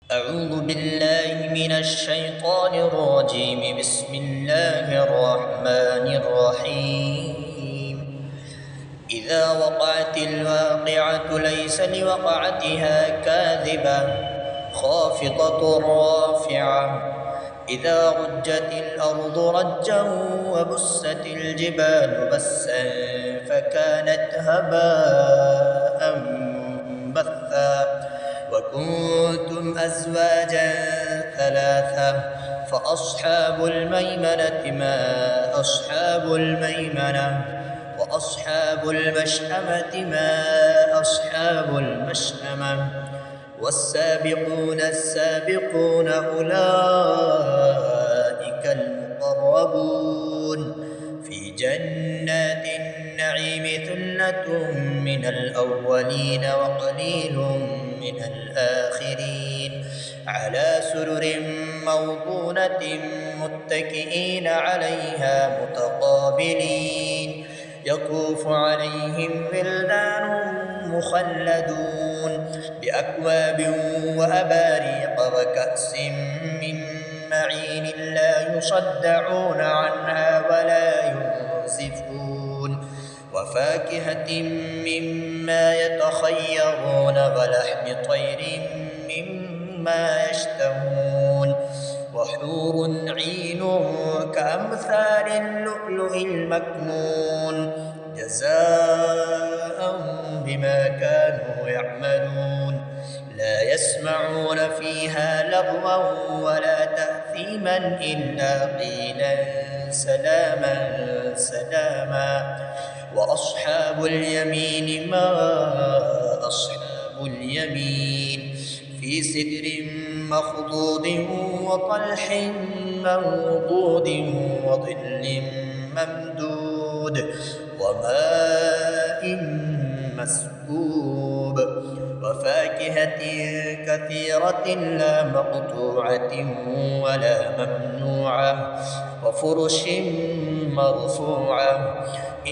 أعوذ بالله من الشيطان الرجيم. بسم الله الرحمن الرحيم. إذا وقعت الواقعة ليس لوقعتها كاذبة خافضة رافعة. إذا رجت الأرض رجا وبست الجبال بسا فكانت هباء منبثا. وكنتم أزواجا ثلاثة فأصحاب الميمنة ما أصحاب الميمنة وأصحاب المشأمة ما أصحاب المشأمة. والسابقون السابقون أولئك المقربون في جنات النعيم. ثلة من الأولين وقليل من الآخرين. على سرر موضونة متكئين عليها متقابلين. يطوف عليهم ولدان مخلدون بأكواب وأباريق وكأس من معين لا يصدعون عنها ولا ينزفون. وفاكهة مما يتخيرون ولحم طير مما يشتهون. وحور عين كأمثال اللؤلؤ المكنون جزاء بما كانوا يعملون. لا يسمعون فيها لغوا ولا تأثيما إلا قيلا سلاما سلاما. وأصحاب اليمين ما أصحاب اليمين في سدر مخضود وطلح منضود وظل ممدود وماء مسكوب. وفاكهة كثيرة لا مقطوعة ولا ممنوعة وفرش مرفوعة.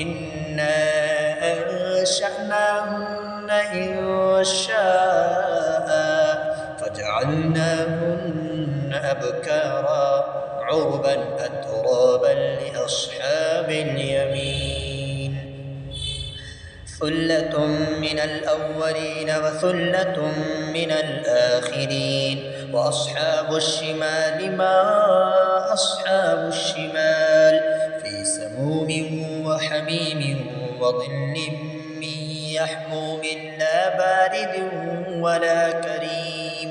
إنا أنشأناهن إنشاء فجعلناهن أبكارا عربا أترابا لأصحاب اليمين. ثلة من الأولين وثلة من الآخرين. وأصحاب الشمال ما أصحاب الشمال في سموم وحميم وظل من يحموم لا بارد ولا كريم.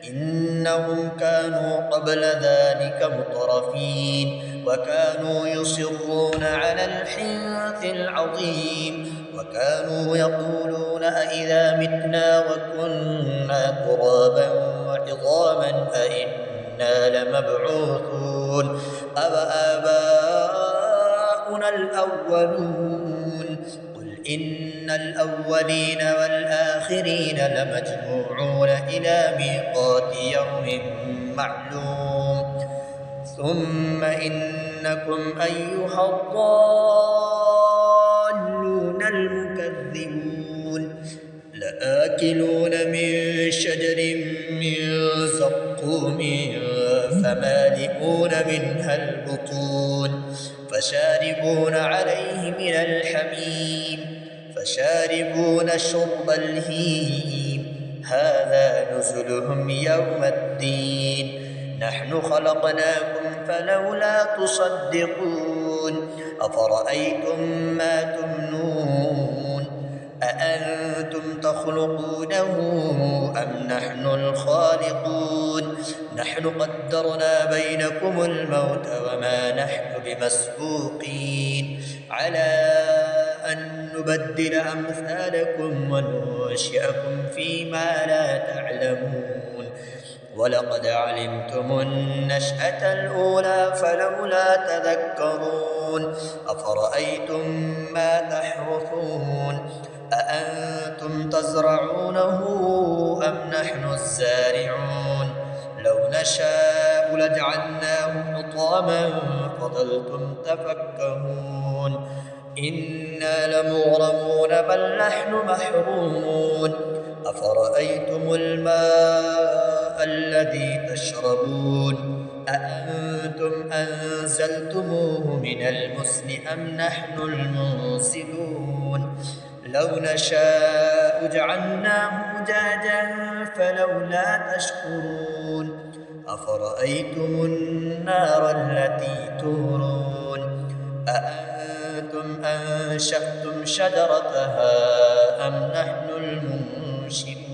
إنهم كانوا قبل ذلك مترفين وكانوا يصرون على الحنث العظيم. وكانوا يقولون أإذا متنا وكنا ترابا وعظاما أإنا لمبعوثون أوآباؤنا الأولون. قل إن الأولين والآخرين لمجموعون إلى ميقات يوم معلوم. ثم إنكم أيها الضالون المكذبون لآكلون من شجر من زقوم فمالئون منها البطون فشاربون عليه من الحميم فشاربون شرب الهيم. هذا نزلهم يوم الدين. نحن خلقناكم فلولا تصدقون. أفرأيتم ما تمنون أأنتم تخلقونه أم نحن الخالقون. نحن قدرنا بينكم الموت وما نحن بمسبوقين على أن نبدل أمثالكم وننشئكم فيما لا تعلمون. ولقد علمتم النشأة الأولى فلولا تذكرون. أفرأيتم ما تحرثون أأنتم تزرعونه أم نحن الزارعون. لو نشاء لجعلناه حطاما فظلتم تفكهون. إنا لمغرمون بل نحن محرومون. أفرأيتم الماء الذي تشربون أأنتم أنزلتموه من المزن أم نحن المنزلون لو نشاء جعلناه أجاجا فلولا تشكرون أفرأيتم النار التي تورون أأنتم أنشأتم شجرتها أم نحن المنشئون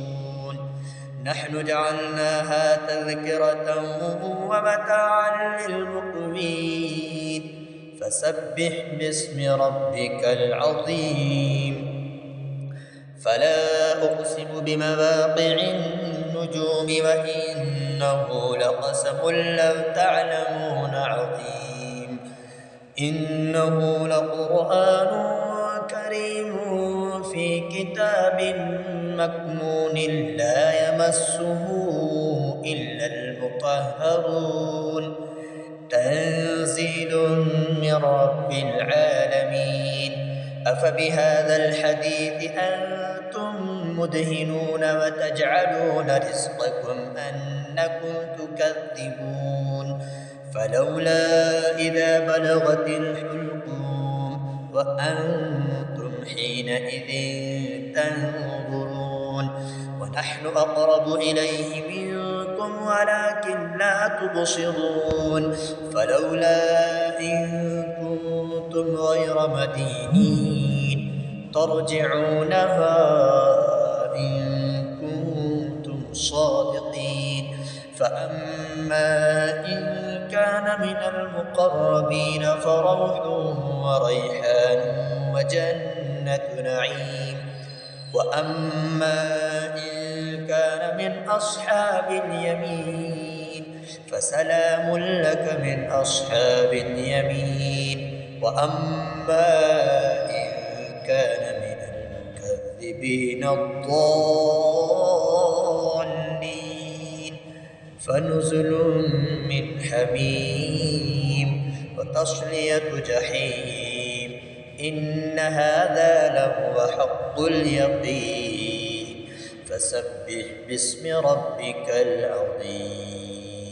نحن جعلناها تذكرة ومتاعا للمقوين فسبح باسم ربك العظيم فلا أقسم بمواقع النجوم وإنه لقسم لو تعلمون عظيم إنه لقرآن كريم في كتاب مكنون لا يمسه إلا المطهرون تنزيل من رب العالمين أفبهذا الحديث أنتم مدهنون وتجعلون رزقكم أنكم تكذبون فلولا إذا بلغت الحلقوم وأنتم حينئذ تنظرون ونحن أقرب إليه منكم ولكن لا تبصرون فلولا إن كنتم غير مدينين ترجعونها إن كنتم صادقين فأما إن كان من المقربين فروح وريحان وجنة نعيم وأما إن كان من أصحاب اليمين فسلام لك من أصحاب اليمين وأما إن كان من المكذبين الضالين فنزل من حميم وتصلية جحيم إن هذا لهو حق اليقين فسبح باسم ربك العظيم